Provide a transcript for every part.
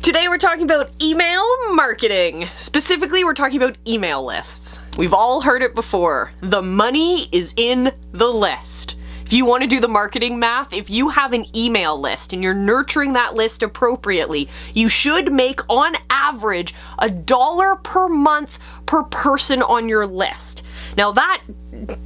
Today we're talking about email marketing. Specifically, we're talking about email lists. We've all heard it before. The money is in the list. If you want to do the marketing math, if you have an email list and you're nurturing that list appropriately, you should make on average $1 per month per person on your list. Now that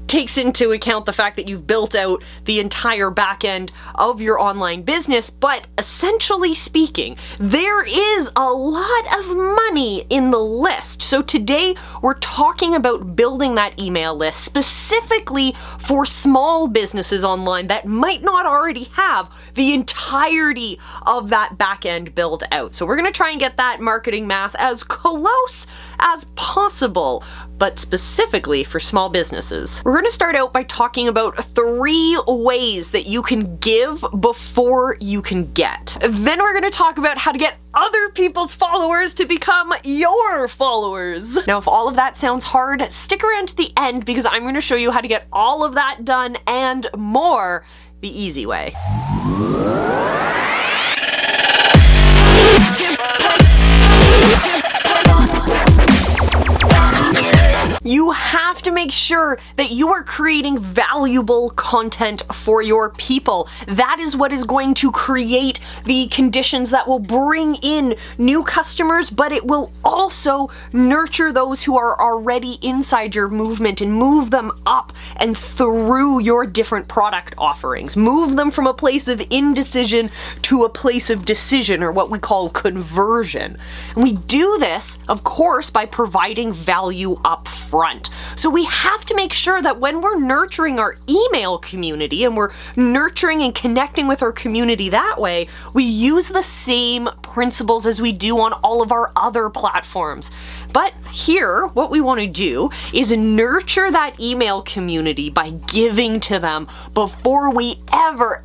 takes into account the fact that you've built out the entire back end of your online business, but essentially speaking, there is a lot of money in the list. So today we're talking about building that email list specifically for small businesses online that might not already have the entirety of that back end built out. So we're going to try and get that marketing math as close as possible, but specifically for small businesses. We're going to start out by talking about 3 ways that you can give before you can get. Then we're going to talk about how to get other people's followers to become your followers. Now, if all of that sounds hard, stick around to the end because I'm going to show you how to get all of that done and more the easy way. You have to make sure that you are creating valuable content for your people. That is what is going to create the conditions that will bring in new customers, but it will also nurture those who are already inside your movement and move them up and through your different product offerings. Move them from a place of indecision to a place of decision, or what we call conversion. And we do this, of course, by providing value up front. So we have to make sure that when we're nurturing our email community and we're nurturing and connecting with our community that way, we use the same principles as we do on all of our other platforms. But here, what we want to do is nurture that email community by giving to them before we ever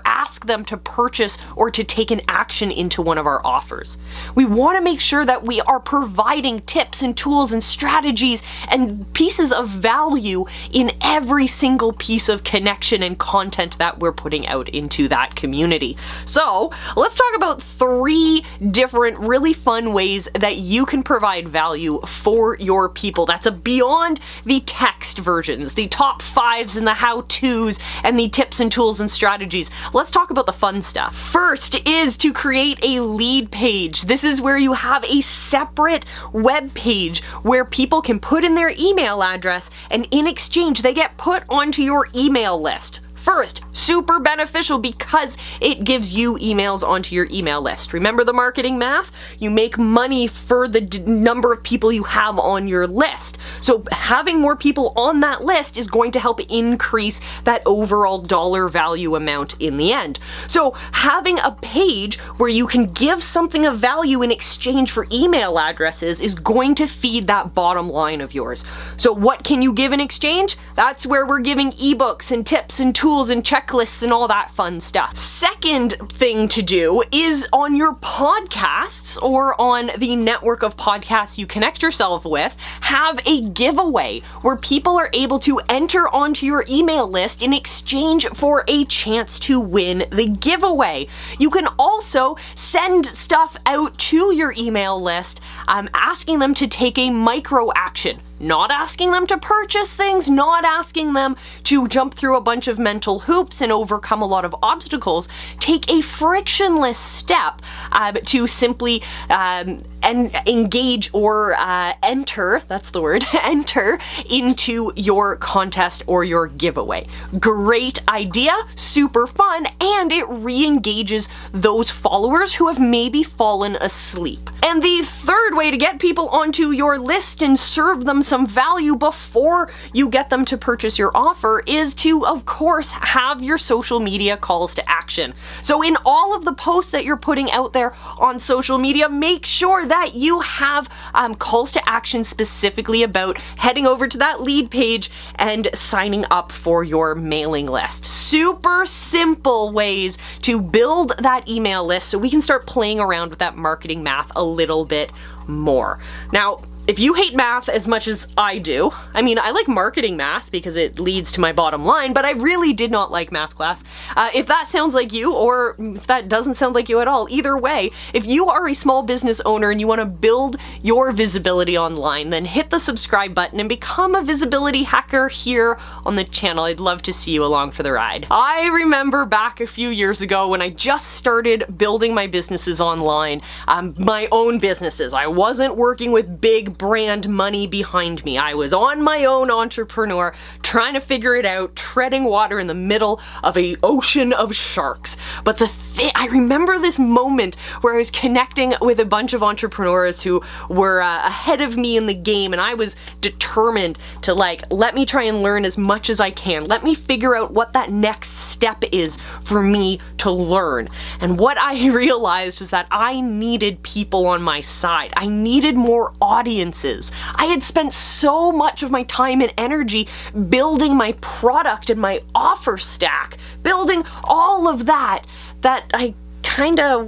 ask them to purchase or to take an action into one of our offers. We want to make sure that we are providing tips and tools and strategies and pieces of value in every single piece of connection and content that we're putting out into that community. So let's talk about 3 different really fun ways that you can provide value for your people. That's beyond the text versions, the top 5s and the how-tos and the tips and tools and strategies. Let's talk about the fun stuff. First is to create a lead page. This is where you have a separate web page where people can put in their email address, and in exchange they get put onto your email list. First, super beneficial because it gives you emails onto your email list. Remember the marketing math? You make money for the number of people you have on your list. So having more people on that list is going to help increase that overall dollar value amount in the end. So having a page where you can give something of value in exchange for email addresses is going to feed that bottom line of yours. So what can you give in exchange? That's where we're giving ebooks and tips and tools and checklists and all that fun stuff. Second thing to do is on your podcasts or on the network of podcasts you connect yourself with, have a giveaway where people are able to enter onto your email list in exchange for a chance to win the giveaway. You can also send stuff out to your email list, asking them to take a micro action. Not asking them to purchase things, not asking them to jump through a bunch of mental hoops and overcome a lot of obstacles. Take a frictionless step to simply engage or enter, that's the word, enter into your contest or your giveaway. Great idea, super fun, and it re-engages those followers who have maybe fallen asleep. And the third way to get people onto your list and serve them some value before you get them to purchase your offer is to, of course, have your social media calls to action. So in all of the posts that you're putting out there on social media, make sure that you have calls to action specifically about heading over to that lead page and signing up for your mailing list. Super simple ways to build that email list so we can start playing around with that marketing math a little bit more. Now, if you hate math as much as I do, I mean, I like marketing math because it leads to my bottom line, but I really did not like math class. If that sounds like you, or if that doesn't sound like you at all, either way, if you are a small business owner and you want to build your visibility online, then hit the subscribe button and become a visibility hacker here on the channel. I'd love to see you along for the ride. I remember back a few years ago when I just started building my businesses online, my own businesses. I wasn't working with big brand money behind me. I was on my own entrepreneur, trying to figure it out, treading water in the middle of an ocean of sharks. But I remember this moment where I was connecting with a bunch of entrepreneurs who were ahead of me in the game, and I was determined to let me try and learn as much as I can. Let me figure out what that next step is for me to learn. And what I realized was that I needed people on my side. I needed more audiences. I had spent so much of my time and energy building my product and my offer stack, building all of that I kinda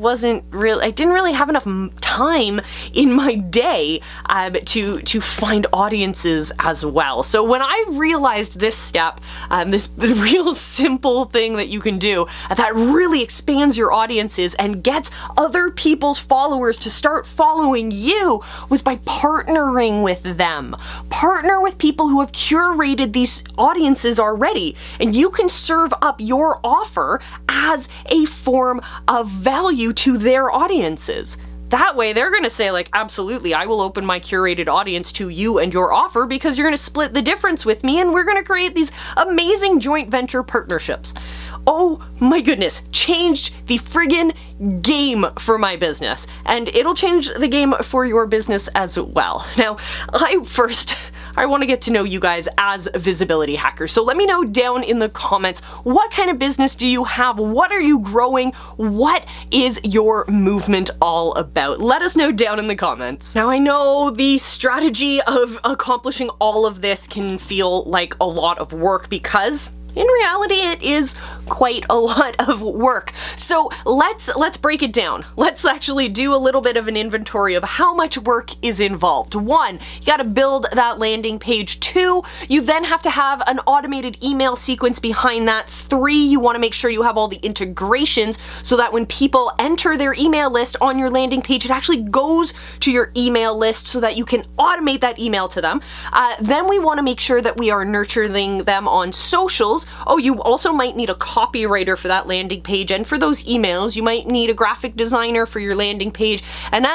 I didn't really have enough time in my day to find audiences as well. So when I realized this step, this real simple thing that you can do that really expands your audiences and gets other people's followers to start following you, was by partnering with them. Partner with people who have curated these audiences already, and you can serve up your offer as a form of value to their audiences. That way they're gonna say absolutely, I will open my curated audience to you and your offer because you're gonna split the difference with me and we're gonna create these amazing joint venture partnerships. Oh my goodness, changed the friggin' game for my business, and it'll change the game for your business as well. Now, I want to get to know you guys as visibility hackers. So let me know down in the comments, what kind of business do you have? What are you growing? What is your movement all about? Let us know down in the comments. Now, I know the strategy of accomplishing all of this can feel like a lot of work because in reality, it is quite a lot of work. So let's break it down. Let's actually do a little bit of an inventory of how much work is involved. 1, you gotta build that landing page. 2, you then have to have an automated email sequence behind that. 3, you wanna make sure you have all the integrations so that when people enter their email list on your landing page, it actually goes to your email list so that you can automate that email to them. Then we wanna make sure that we are nurturing them on socials. Oh, you also might need a copywriter for that landing page, and for those emails, you might need a graphic designer for your landing page, and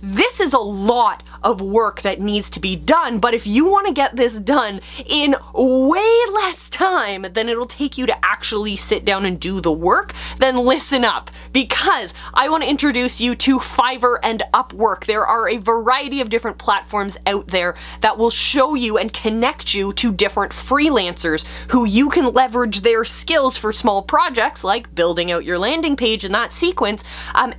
This is a lot of work that needs to be done, but if you want to get this done in way less time than it'll take you to actually sit down and do the work, then listen up, because I want to introduce you to Fiverr and Upwork. There are a variety of different platforms out there that will show you and connect you to different freelancers who you can leverage their skills for small projects like building out your landing page in that sequence,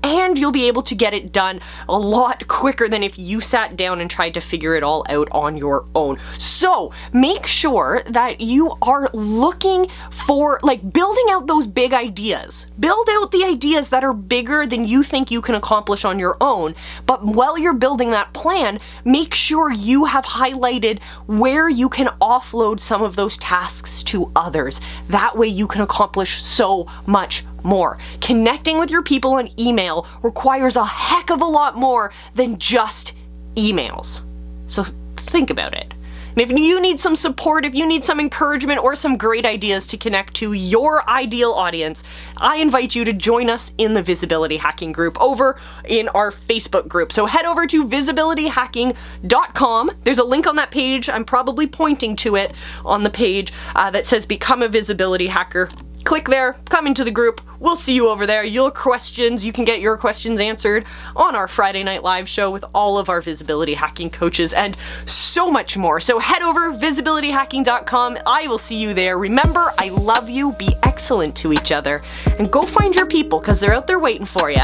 and you'll be able to get it done a lot quicker than if you sat down and tried to figure it all out on your own. So make sure that you are looking for building out those big ideas. Build out the ideas that are bigger than you think you can accomplish on your own, but while you're building that plan, make sure you have highlighted where you can offload some of those tasks to others. That way you can accomplish so much more. Connecting with your people on email requires a heck of a lot more than just emails. So think about it. And if you need some support, if you need some encouragement or some great ideas to connect to your ideal audience, I invite you to join us in the Visibility Hacking group over in our Facebook group. So head over to visibilityhacking.com. There's a link on that page. I'm probably pointing to it on the page that says Become a Visibility Hacker. Click there, come into the group, we'll see you over there. You can get your questions answered on our Friday Night Live show with all of our visibility hacking coaches and so much more. So head over, visibilityhacking.com. I will see you there. Remember, I love you, be excellent to each other, and go find your people because they're out there waiting for you.